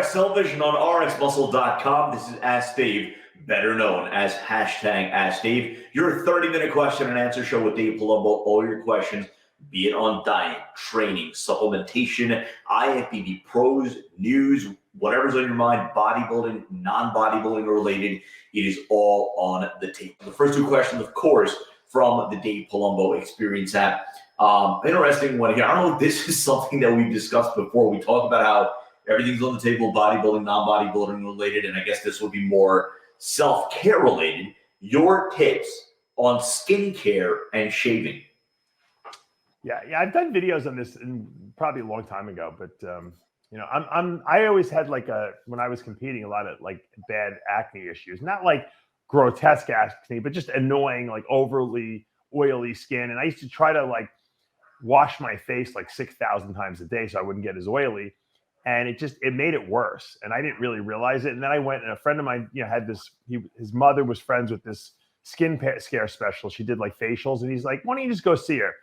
RX Television on rxmuscle.com. This is Ask Dave, better known as hashtag Ask Dave, your 30-minute question and answer show with Dave Palumbo. All your questions, be it on diet, training, supplementation, IFBB pros, news, whatever's on your mind, bodybuilding, non-bodybuilding related, it is all on the table. The first two questions, of course, from the Dave Palumbo Experience app. Interesting one here. I don't know if this is something that we've discussed before. We talk about how everything's on the table, bodybuilding, non-bodybuilding related, and I guess this would be more self-care related. Your tips on skincare and shaving. Yeah, I've done videos on this probably a long time ago, but I always had when I was competing, a lot of bad acne issues, not like grotesque acne, but just annoying, overly oily skin. And I used to try to wash my face 6,000 times a day so I wouldn't get as oily. And it made it worse. And I didn't really realize it. And then I went, and a friend of mine, had this, his mother was friends with this skin care specialist. She did facials, and he's like, why don't you just go see her?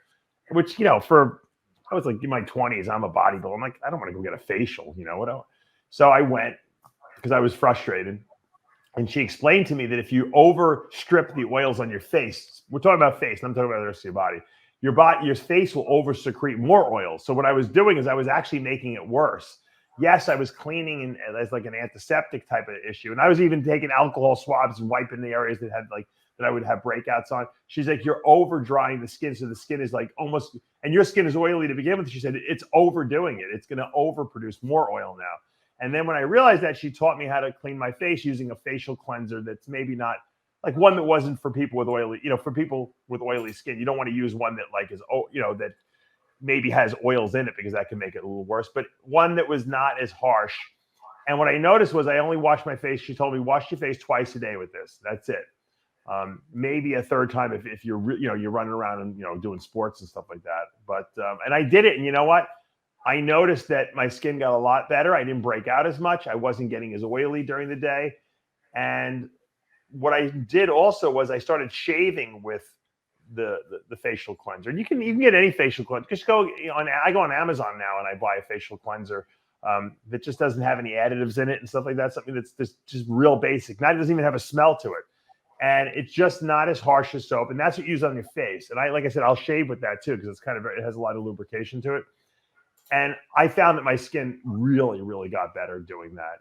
Which, I was in my 20s, I'm a bodybuilder. I'm like, I don't want to go get a facial, So I went because I was frustrated. And she explained to me that if you overstrip the oils on your face, we're talking about face, and I'm talking about the rest of your body, your face will over secrete more oil. So what I was doing is I was actually making it worse. Yes, I was cleaning as an antiseptic type of issue. And I was even taking alcohol swabs and wiping the areas that had that I would have breakouts on. She's like, you're over drying the skin. So the skin is almost, and your skin is oily to begin with. She said, it's overdoing it. It's going to overproduce more oil now. And then when I realized that, she taught me how to clean my face using a facial cleanser that's maybe not one that wasn't for people with oily, for people with oily skin. You don't want to use one that is, that maybe has oils in it, because that can make it a little worse, but one that was not as harsh. And what I noticed was I only washed my face. She told me, wash your face twice a day with this. That's it. Maybe a third time if you're, you're running around and, doing sports and stuff like that. But, and I did it. And you know what? I noticed that my skin got a lot better. I didn't break out as much. I wasn't getting as oily during the day. And what I did also was I started shaving with the facial cleanser. And you can get any facial cleanser. Just I go on Amazon now and I buy a facial cleanser that just doesn't have any additives in it and stuff like that. Something that's just real basic. It doesn't even have a smell to it. And it's just not as harsh as soap. And that's what you use on your face. And like I said, I'll shave with that too, because it has a lot of lubrication to it. And I found that my skin really, really got better doing that,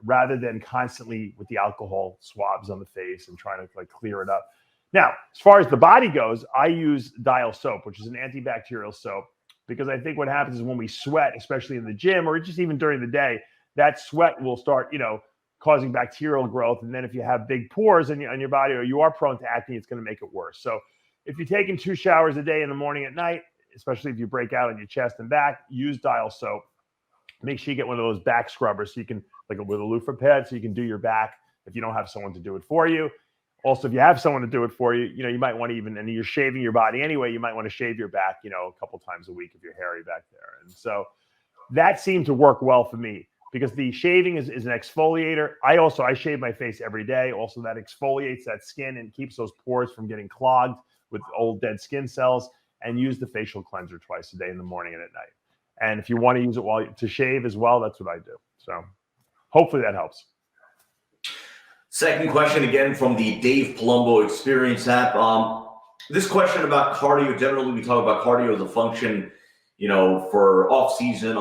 rather than constantly with the alcohol swabs on the face and trying to clear it up. Now, as far as the body goes, I use Dial soap, which is an antibacterial soap, because I think what happens is when we sweat, especially in the gym or just even during the day, that sweat will start, causing bacterial growth. And then if you have big pores on your body, or you are prone to acne, it's going to make it worse. So if you're taking 2 showers a day, in the morning, at night, especially if you break out on your chest and back, use Dial soap. Make sure you get one of those back scrubbers so you can, with a loofah pad, so you can do your back if you don't have someone to do it for you. Also, if you have someone to do it for you, you might want to and you're shaving your body anyway, you might want to shave your back, a couple times a week if you're hairy back there. And so that seemed to work well for me, because the shaving is an exfoliator. I shave my face every day. Also, that exfoliates that skin and keeps those pores from getting clogged with old dead skin cells. And use the facial cleanser twice a day, in the morning and at night. And if you want to use it to shave as well, that's what I do. So hopefully that helps. Second question, again from the Dave Palumbo Experience app. This question about cardio. Generally, we talk about cardio as a function, for off season,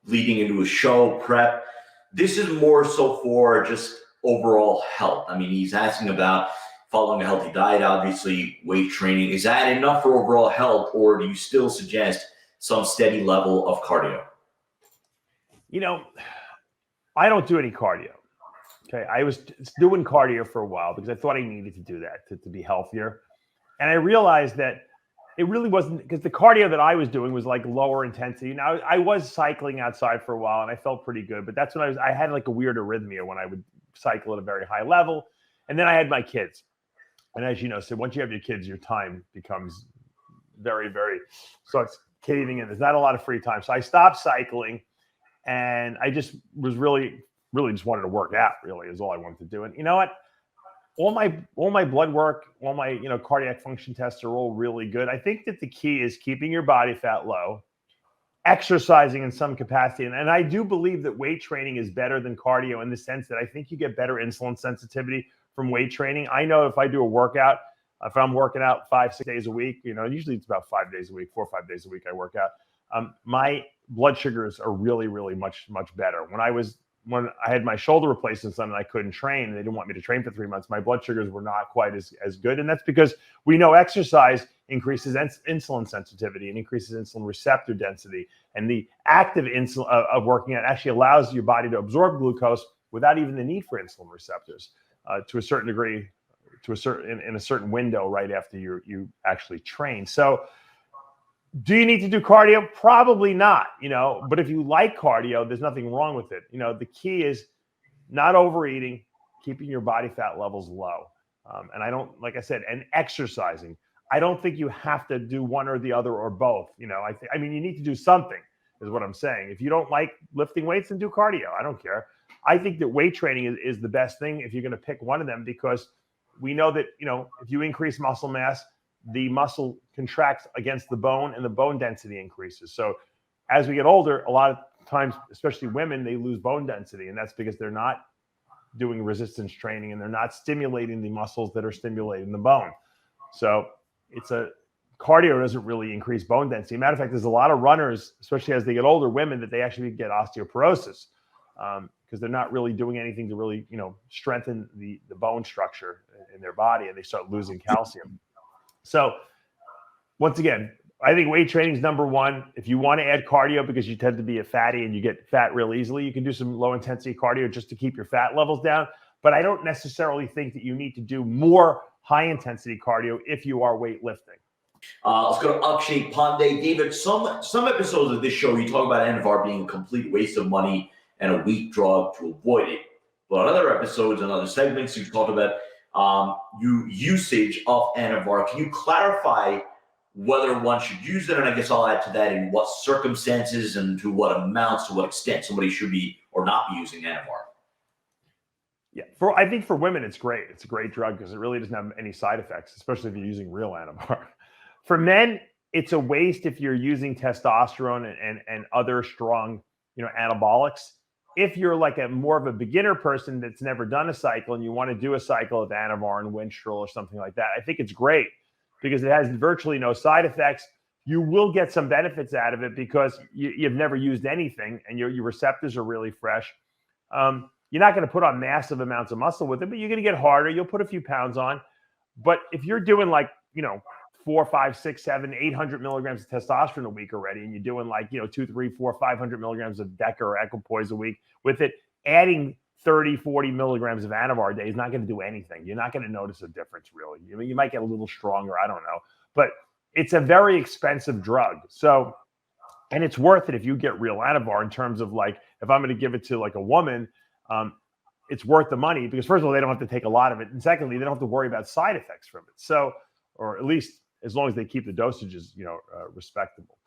leading into a show prep. This is more so for just overall health. I mean, he's asking about following a healthy diet, obviously weight training. Is that enough for overall health, or do you still suggest some steady level of cardio? I don't do any cardio. Okay. I was doing cardio for a while because I thought I needed to do that to be healthier. And I realized that it really wasn't, because the cardio that I was doing was lower intensity. Now, I was cycling outside for a while and I felt pretty good, but that's when I had a weird arrhythmia when I would cycle at a very high level. And then I had my kids. And as you know, so once you have your kids, your time becomes very, very, starts caving in. There's not a lot of free time. So I stopped cycling, and I just was really just wanted to work out, really, is all I wanted to do. And you know what? All my blood work, all my, cardiac function tests are all really good. I think that the key is keeping your body fat low, exercising in some capacity. And I do believe that weight training is better than cardio in the sense that I think you get better insulin sensitivity from weight training. I know if I do a workout, if I'm working out 5-6 days a week, usually it's about 5 days a week, 4 or 5 days a week I work out. My blood sugars are really, really much better. When I had my shoulder replacement and I couldn't train, and they didn't want me to train for 3 months, my blood sugars were not quite as good. And that's because we know exercise increases insulin sensitivity and increases insulin receptor density. And the active insulin of working out actually allows your body to absorb glucose without even the need for insulin receptors to a certain degree, in a certain window right after you actually train. So do you need to do cardio? Probably not, but if you like cardio, there's nothing wrong with it. The key is not overeating, keeping your body fat levels low. And I don't, like I said, and exercising. I don't think you have to do one or the other or both. You need to do something is what I'm saying. If you don't like lifting weights, then do cardio. I don't care. I think that weight training is the best thing if you're going to pick one of them, because we know that, if you increase muscle mass, the muscle contracts against the bone and the bone density increases. So as we get older, a lot of times, especially women, they lose bone density. And that's because they're not doing resistance training and they're not stimulating the muscles that are stimulating the bone. So cardio doesn't really increase bone density. Matter of fact, there's a lot of runners, especially as they get older, women, that they actually get osteoporosis because they're not really doing anything to really, strengthen the bone structure in their body, and they start losing calcium. So once again, I think weight training is number one. If you want to add cardio because you tend to be a fatty and you get fat real easily, you can do some low intensity cardio just to keep your fat levels down. But I don't necessarily think that you need to do more high intensity cardio if you are weightlifting. Let's go to Akshay Pandey. David, some episodes of this show, you talk about Anavar being a complete waste of money and a weak drug to avoid it. But on other episodes and other segments, you talked about usage of Anavar. Can you clarify whether one should use it? And I guess I'll add to that in what circumstances and to what amounts, to what extent somebody should be or not be using Anavar. Yeah, I think for women, it's great. It's a great drug because it really doesn't have any side effects, especially if you're using real Anavar. For men, it's a waste if you're using testosterone and other strong, anabolics. If you're like more of a beginner person that's never done a cycle and you want to do a cycle of Anavar and Winstrol or something like that, I think it's great because it has virtually no side effects. You will get some benefits out of it because you've never used anything and your receptors are really fresh. You're not going to put on massive amounts of muscle with it, but you're going to get harder. You'll put a few pounds on. But if you're doing 4, 5, 6, 7, 800 milligrams of testosterone a week already, and you're doing 2, 3, 4, 500 milligrams of DECA or equipoise a week with it, adding 30, 40 milligrams of Anavar a day is not going to do anything. You're not going to notice a difference, really. You might get a little stronger, I don't know. But it's a very expensive drug. So, and it's worth it if you get real Anavar in terms of if I'm going to give it to a woman, it's worth the money because first of all, they don't have to take a lot of it. And secondly, they don't have to worry about side effects from it. So, or at least as long as they keep the dosages, respectable.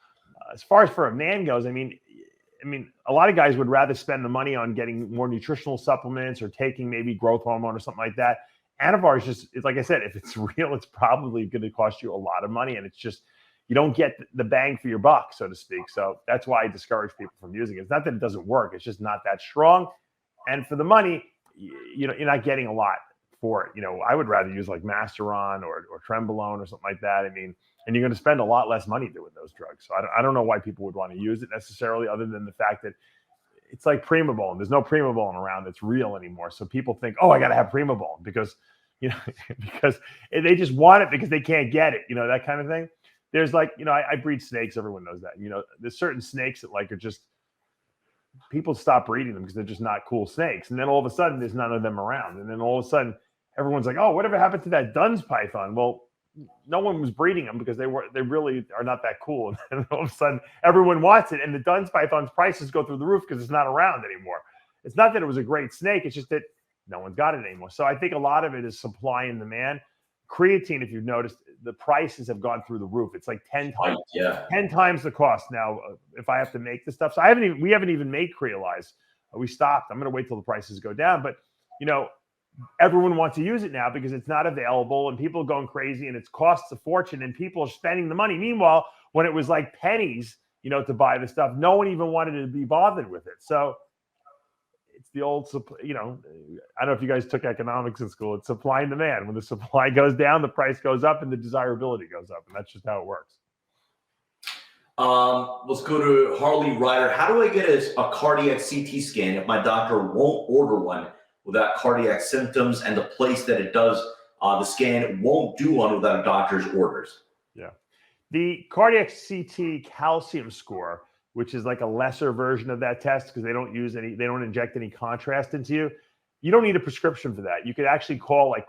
As far as for a man goes, I mean, a lot of guys would rather spend the money on getting more nutritional supplements or taking maybe growth hormone or something like that. Anavar it's like I said, if it's real, it's probably going to cost you a lot of money. And it's just, you don't get the bang for your buck, so to speak. So that's why I discourage people from using it. It's not that it doesn't work. It's just not that strong. And for the money, you're not getting a lot for it. I would rather use Masteron or Trenbolone or something like that. And you're going to spend a lot less money doing those drugs. So I don't know why people would want to use it necessarily, other than the fact that it's like Primobolan. There's no Primobolan around that's real anymore. So people think, oh, I got to have Primobolan because because they just want it because they can't get it. That kind of thing. There's I breed snakes. Everyone knows that. There's certain snakes that are just, people stop breeding them because they're just not cool snakes. And then all of a sudden there's none of them around. And then all of a sudden everyone's like, oh, whatever happened to that Dunn's python? Well, no one was breeding them because they really are not that cool. And then all of a sudden everyone wants it. And the Dunn's python's prices go through the roof because it's not around anymore. It's not that it was a great snake. It's just that no one's got it anymore. So I think a lot of it is supply and demand. Creatine, if you've noticed, the prices have gone through the roof. It's 10 times, 10 times the cost now if I have to make the stuff. So we haven't even made Crealize. We stopped. I'm going to wait till the prices go down. But, everyone wants to use it now because it's not available and people are going crazy and it costs a fortune and people are spending the money. Meanwhile, when it was pennies to buy the stuff. No one even wanted to be bothered with it. So it's the old, I don't know if you guys took economics in school. It's supply and demand. When the supply goes down, the price goes up and the desirability goes up. And that's just how it works. Let's go to Harley Ryder. How do I get a cardiac CT scan if my doctor won't order one without cardiac symptoms, and the place that it does the scan won't do one without a doctor's orders? Yeah. The cardiac CT calcium score, which is like a lesser version of that test because they don't inject any contrast into you. You don't need a prescription for that. You could actually call like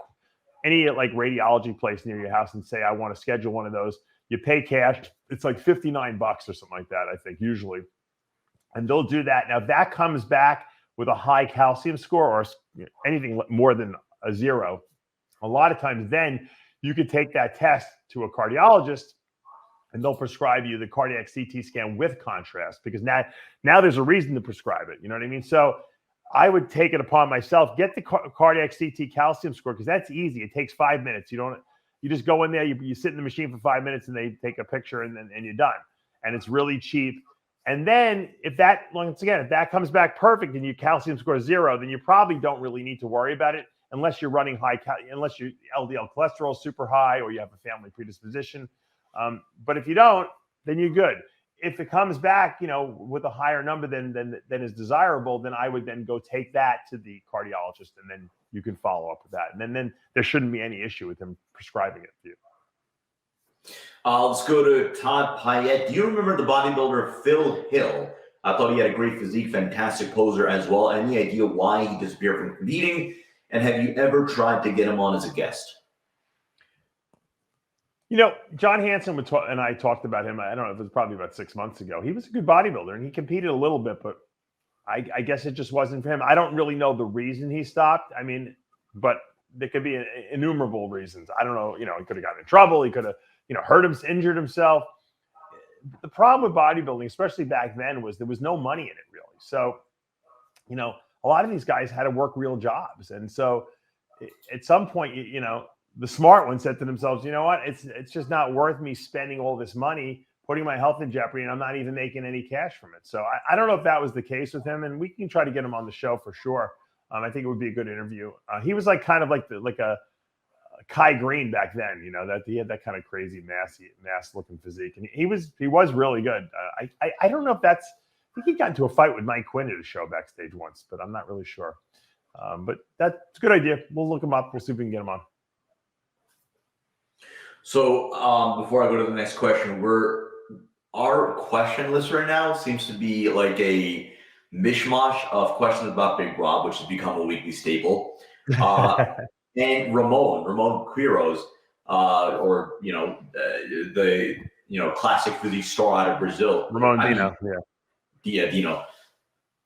any radiology place near your house and say, I want to schedule one of those. You pay cash. It's like $59 or something like that, I think, usually. And they'll do that. Now, if that comes back with a high calcium score or anything more than a 0, a lot of times then you could take that test to a cardiologist and they'll prescribe you the cardiac CT scan with contrast, because now there's a reason to prescribe it. You know what I mean? So I would take it upon myself, get the cardiac CT calcium score, because that's easy. It takes 5 minutes. You just go in there, you sit in the machine for 5 minutes and they take a picture and you're done. And it's really cheap. And then if that comes back perfect and your calcium score is 0, then you probably don't really need to worry about it unless you're running unless your LDL cholesterol is super high or you have a family predisposition. But if you don't, then you're good. If it comes back, with a higher number than is desirable, then I would then go take that to the cardiologist, and then you can follow up with that. And then there shouldn't be any issue with him prescribing it to you. Let's go to Todd Payette. Do you remember the bodybuilder Phil Hill? I thought he had a great physique, fantastic poser as well. Any idea why he disappeared from competing? And have you ever tried to get him on as a guest? John Hansen and I talked about him. I don't know, it was probably about 6 months ago. He was a good bodybuilder and he competed a little bit, but I guess it just wasn't for him. I don't really know the reason he stopped. I mean, but there could be innumerable reasons. I don't know. He could have gotten in trouble. He could have, injured himself. The problem with bodybuilding, especially back then, was there was no money in it really. So, a lot of these guys had to work real jobs. And so at some point, the smart ones said to themselves, you know what, it's just not worth me spending all this money, putting my health in jeopardy, and I'm not even making any cash from it. So I don't know if that was the case with him, and we can try to get him on the show for sure. I think it would be a good interview. He was like a Kai Green back then, that he had that kind of crazy mass looking physique, and he was really good. I don't know if I think he got into a fight with Mike Quinn at a show backstage once, but I'm not really sure. But that's a good idea. We'll look him up. We'll see if we can get him on. So before I go to the next question, our question list right now seems to be like a mishmash of questions about Big Rob, which has become a weekly staple. And Ramon Quiroz, or the classic physique star out of Brazil. Ramon Dino, yeah, Dino.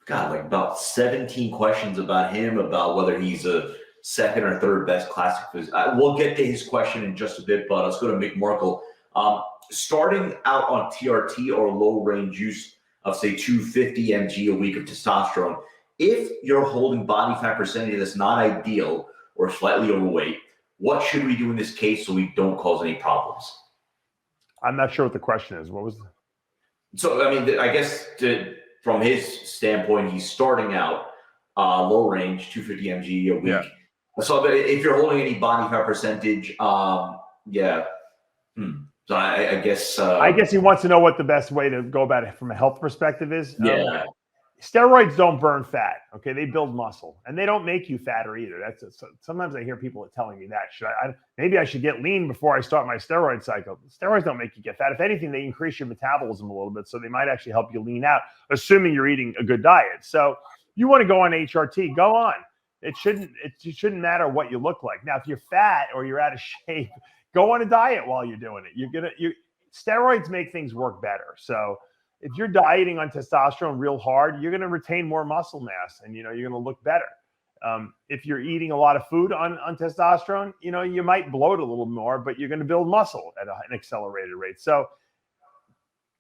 God, like about 17 questions about him, about whether he's a second or third best classic physique. We'll get to his question in just a bit, but let's go to Mick Markle. Starting out on TRT or low range use of say 250 mg a week of testosterone, if you're holding body fat percentage that's not ideal or slightly overweight, what should we do in this case so we don't cause any problems? I'm not sure what the question is. What was So, I mean, I guess from his standpoint, he's starting out low range, 250 mg a week. Yeah. So if you're holding any body fat percentage, yeah. So I guess. I guess he wants to know what the best way to go about it from a health perspective is. Yeah. Steroids don't burn fat. Okay, they build muscle, and they don't make you fatter either. Sometimes I hear people telling me that. Maybe I should get lean before I start my steroid cycle. Steroids don't make you get fat. If anything, they increase your metabolism a little bit, so they might actually help you lean out, assuming you're eating a good diet. So you want to go on HRT, go on. It shouldn't matter what you look like. Now, if you're fat or you're out of shape, go on a diet while you're doing it. Steroids make things work better. So if you're dieting on testosterone real hard, you're going to retain more muscle mass, and you're going to look better. If you're eating a lot of food on testosterone, you might bloat a little more, but you're going to build muscle at an accelerated rate. So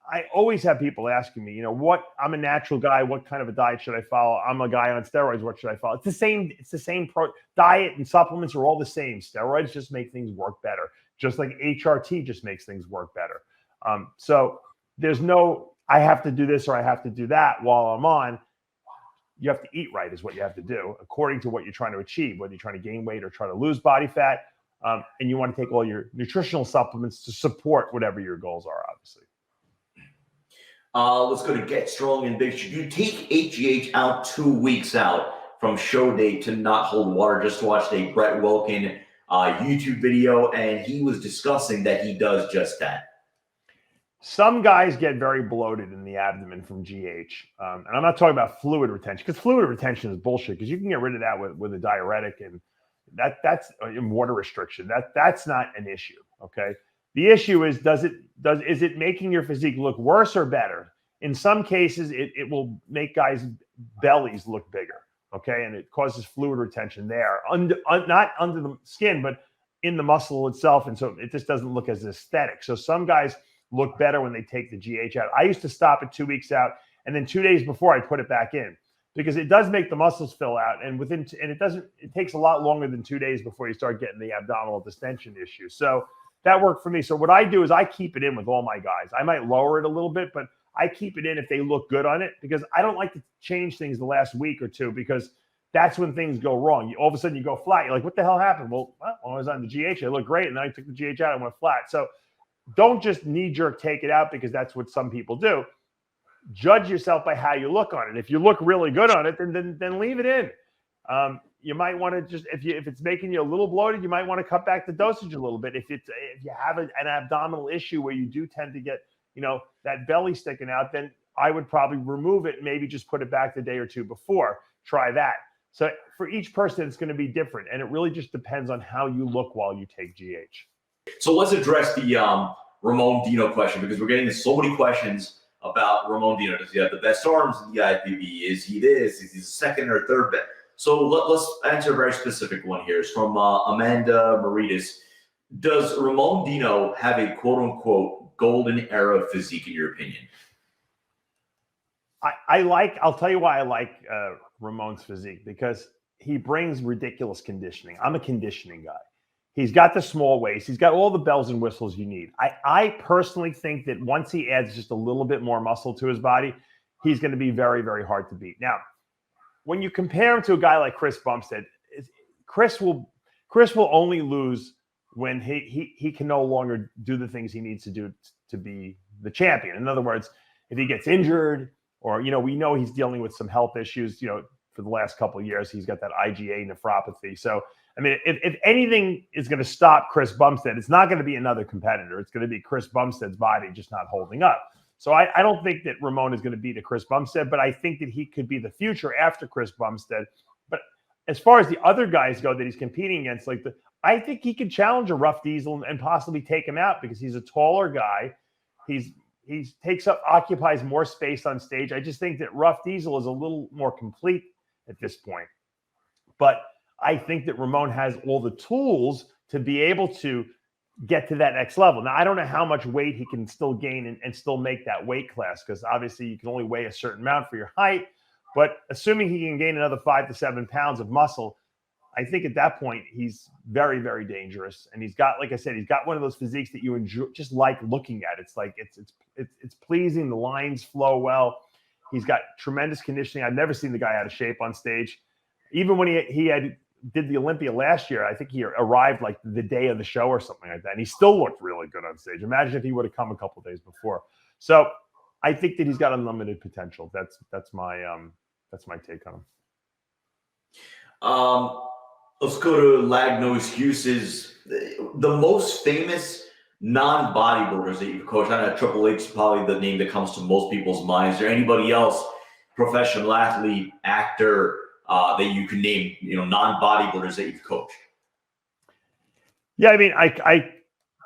I always have people asking me, I'm a natural guy. What kind of a diet should I follow? I'm a guy on steroids. What should I follow? It's the same diet and supplements are all the same. Steroids just make things work better. Just like HRT just makes things work better. So there's no I have to do this or I have to do that while I'm on. You have to eat right is what you have to do according to what you're trying to achieve, whether you're trying to gain weight or try to lose body fat. And you want to take all your nutritional supplements to support whatever your goals are, obviously. Let's go to Get Strong and Big. Should you take HGH out 2 weeks out from show date to not hold water? Just watched a Brett Wilkin YouTube video, and he was discussing that he does just that. Some guys get very bloated in the abdomen from GH. And I'm not talking about fluid retention, because fluid retention is bullshit, because you can get rid of that with a diuretic, and that's water restriction. That's not an issue, okay? The issue is, is it making your physique look worse or better? In some cases, it will make guys' bellies look bigger, okay? And it causes fluid retention there, not under the skin, but in the muscle itself. And so it just doesn't look as aesthetic. So some guys look better when they take the GH out. I used to stop it 2 weeks out, and then 2 days before I put it back in, because it does make the muscles fill out, and it takes a lot longer than 2 days before you start getting the abdominal distension issue. So that worked for me. So what I do is I keep it in with all my guys. I might lower it a little bit, but I keep it in if they look good on it, because I don't like to change things the last week or two, because that's when things go wrong. All of a sudden you go flat. You're like, what the hell happened? Well, when I was on the GH, it looked great, and then I took the GH out and went flat. So don't just knee-jerk take it out, because that's what some people do. Judge yourself by how you look on it. If you look really good on it, then leave it in. You might want to just, if it's making you a little bloated, you might want to cut back the dosage a little bit. If you have an abdominal issue where you do tend to get, that belly sticking out, then I would probably remove it and maybe just put it back the day or two before. Try that. So for each person, it's going to be different, and it really just depends on how you look while you take GH. So let's address the Ramon Dino question, because we're getting so many questions about Ramon Dino. Does he have the best arms in the IFBB? Is he this? Is he the second or third best? So let's answer a very specific one here. It's from Amanda Maritas. Does Ramon Dino have a quote-unquote golden era physique in your opinion? I'll tell you why I like Ramon's physique, because he brings ridiculous conditioning. I'm a conditioning guy. He's got the small waist. He's got all the bells and whistles you need. I personally think that once he adds just a little bit more muscle to his body, he's going to be very, very hard to beat. Now, when you compare him to a guy like Chris Bumstead, Chris will only lose when he can no longer do the things he needs to do to be the champion. In other words, if he gets injured, or, we know he's dealing with some health issues, for the last couple of years. He's got that IgA nephropathy. So, I mean, if anything is going to stop Chris Bumstead, it's not going to be another competitor. It's going to be Chris Bumstead's body just not holding up. So I don't think that Ramon is going to beat a Chris Bumstead, but I think that he could be the future after Chris Bumstead. But as far as the other guys go that he's competing against, I think he could challenge a Rough Diesel and possibly take him out, because he's a taller guy. He occupies more space on stage. I just think that Rough Diesel is a little more complete at this point. But I think that Ramon has all the tools to be able to get to that next level. Now, I don't know how much weight he can still gain and still make that weight class, because obviously you can only weigh a certain amount for your height. But assuming he can gain another 5 to 7 pounds of muscle, I think at that point he's very, very dangerous. And he's got, like I said, he's got one of those physiques that you enjoy, just like looking at. It's like it's pleasing. The lines flow well. He's got tremendous conditioning. I've never seen the guy out of shape on stage. Even when he did the Olympia last year, I think he arrived like the day of the show or something like that, and he still looked really good on stage. Imagine if he would have come a couple of days before. So I think that he's got unlimited potential. That's my take on him. Let's go to Lag No Excuses. The most famous non-bodybuilders that you've coached, I know Triple H is probably the name that comes to most people's minds. Is there anybody else, professional athlete, actor, that you can name, non-bodybuilders that you've coached? Yeah, I mean, I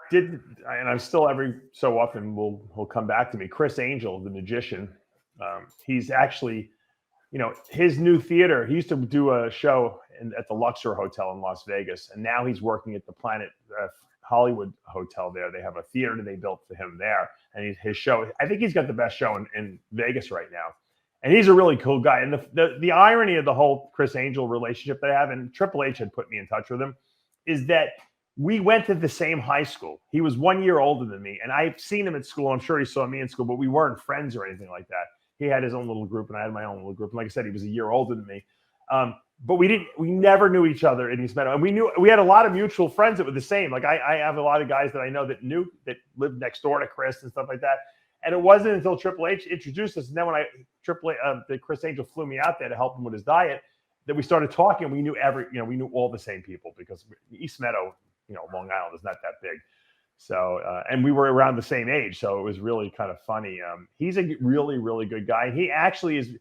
did, and I'm still every so often he'll come back to me. Chris Angel, the magician. He's actually, his new theater. He used to do a show at the Luxor Hotel in Las Vegas, and now he's working at the Planet Hollywood Hotel there. They have a theater that they built for him there, and his show. I think he's got the best show in Vegas right now. And he's a really cool guy. And the irony of the whole Chris Angel relationship that I have, and Triple H had put me in touch with him, is that we went to the same high school. He was 1 year older than me, and I've seen him at school. I'm sure he saw me in school, but we weren't friends or anything like that. He had his own little group, and I had my own little group. And like I said, he was a year older than me. But we never knew each other in East Meadow. And we had a lot of mutual friends that were the same. Like I have a lot of guys that I know that lived next door to Chris and stuff like that. And it wasn't until Triple H introduced us. And then when the Chris Angel flew me out there to help him with his diet, that we started talking. We knew we knew all the same people because East Meadow, Long Island is not that big. So, and we were around the same age. So it was really kind of funny. He's a really, really good guy. He actually is,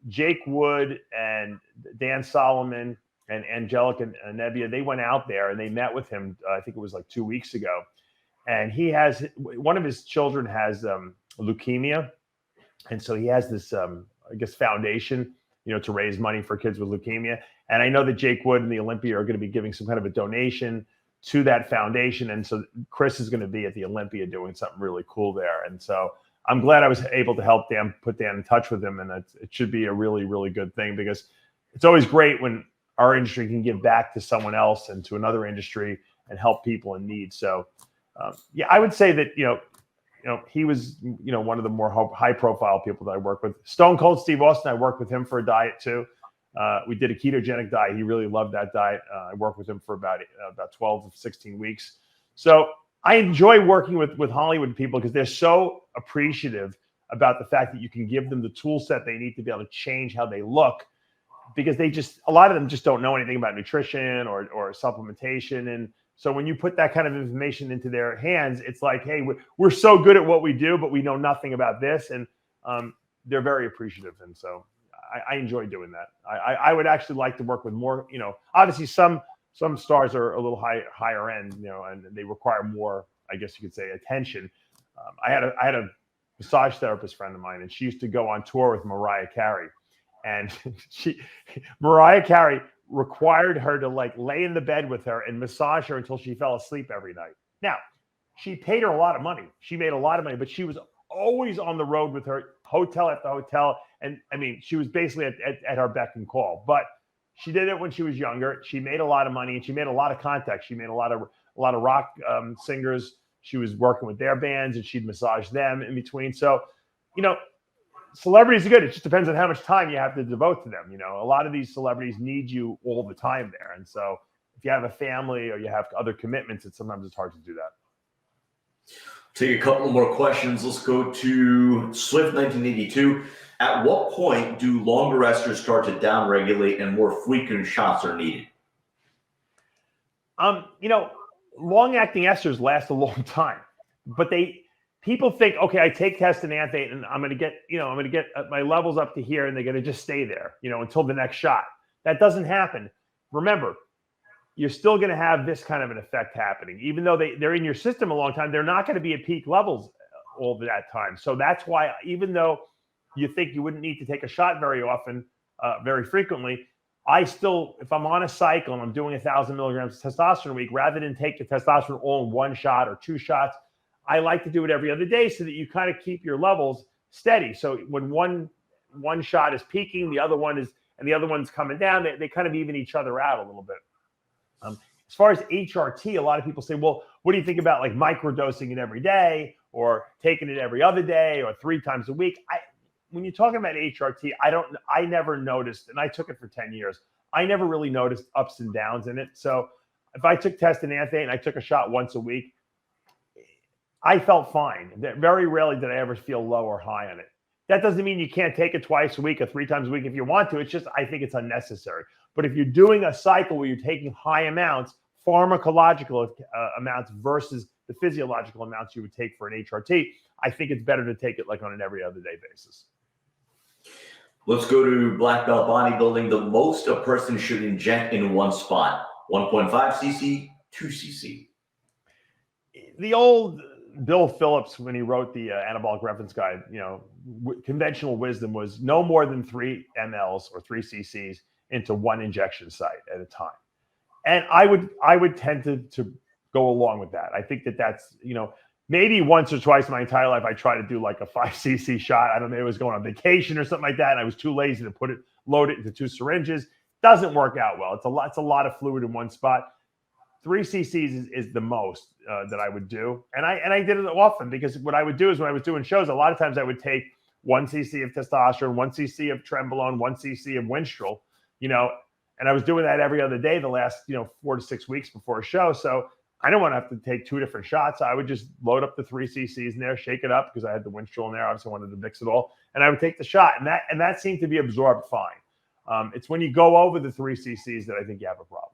Jake Wood and Dan Solomon and Angelica and Nebbia, they went out there and they met with him. I think it was like 2 weeks ago. And one of his children has leukemia. And so he has this, foundation, to raise money for kids with leukemia. And I know that Jake Wood and the Olympia are going to be giving some kind of a donation to that foundation. And so Chris is going to be at the Olympia doing something really cool there. And so I'm glad I was able to help put Dan in touch with him. And it should be a really, really good thing because it's always great when our industry can give back to someone else and to another industry and help people in need. So, I would say that, he was, one of the more high profile people that I work with. Stone Cold Steve Austin, I worked with him for a diet too. We did a ketogenic diet. He really loved that diet. I worked with him for about 12 to 16 weeks. So I enjoy working with Hollywood people because they're so appreciative about the fact that you can give them the tool set they need to be able to change how they look, because a lot of them just don't know anything about nutrition or supplementation. And so when you put that kind of information into their hands, it's like, hey, we're so good at what we do, but we know nothing about this. And they're very appreciative. And so I enjoy doing that. I would actually like to work with more, obviously some stars are a little higher end, and they require more, I guess you could say, attention. I had a massage therapist friend of mine, and she used to go on tour with Mariah Carey, and Mariah Carey required her to lay in the bed with her and massage her until she fell asleep every night. Now, she paid her a lot of money. She made a lot of money, but she was always on the road with her, hotel after hotel. And I mean, she was basically at her beck and call, but she did it when she was younger. She made a lot of money and she made a lot of contacts. She made a lot of rock singers. She was working with their bands and she'd massage them in between. So, celebrities are good. It just depends on how much time you have to devote to them. A lot of these celebrities need you all the time there. And so if you have a family or you have other commitments, sometimes it's hard to do that. Take a couple more questions. Let's go to Swift 1982. At what point do longer esters start to downregulate and more frequent shots are needed? Long-acting esters last a long time, but people think, okay, I take testosterone and I'm going to get my levels up to here, and they're going to just stay there, until the next shot. That doesn't happen. Remember, you're still going to have this kind of an effect happening, even though they're in your system a long time. They're not going to be at peak levels all that time. So that's why, even though you think you wouldn't need to take a shot very often, very frequently, I still, if I'm on a cycle and I'm doing 1,000 milligrams of testosterone a week, rather than take the testosterone all in one shot or two shots, I like to do it every other day so that you kind of keep your levels steady. So when one shot is peaking, the other one's coming down, they kind of even each other out a little bit. As far as HRT, a lot of people say, well, what do you think about microdosing it every day or taking it every other day or 3 times a week? When you're talking about HRT, I never noticed, and I took it for 10 years. I never really noticed ups and downs in it. So if I took testosterone and I took a shot once a week, I felt fine. Very rarely did I ever feel low or high on it. That doesn't mean you can't take it twice a week or 3 times a week if you want to. It's just, I think it's unnecessary. But if you're doing a cycle where you're taking high amounts, pharmacological amounts versus the physiological amounts you would take for an HRT, I think it's better to take it on an every other day basis. Let's go to black belt bodybuilding. The most a person should inject in one spot: 1.5 cc, 2 cc. The old Bill Phillips, when he wrote the anabolic reference guide, conventional wisdom was no more than 3 mLs or 3 cc's into one injection site at a time. And I would tend to go along with that. I think that's, maybe once or twice in my entire life, I tried to do a 5 cc shot. I don't know, I was going on vacation or something like that, and I was too lazy to load it into 2 syringes. Doesn't work out well. It's a lot of fluid in one spot. 3 cc's is the most that I would do. And I did it often, because what I would do is when I was doing shows, a lot of times I would take 1 cc of testosterone, 1 cc of trenbolone, 1 cc of Winstrol, and I was doing that every other day the last, 4 to 6 weeks before a show. So I didn't want to have to take 2 different shots. I would just load up the 3 cc's in there, shake it up, because I had the Winstrol in there. Obviously, I wanted to mix it all, and I would take the shot, and that seemed to be absorbed fine. It's when you go over the 3 cc's that I think you have a problem.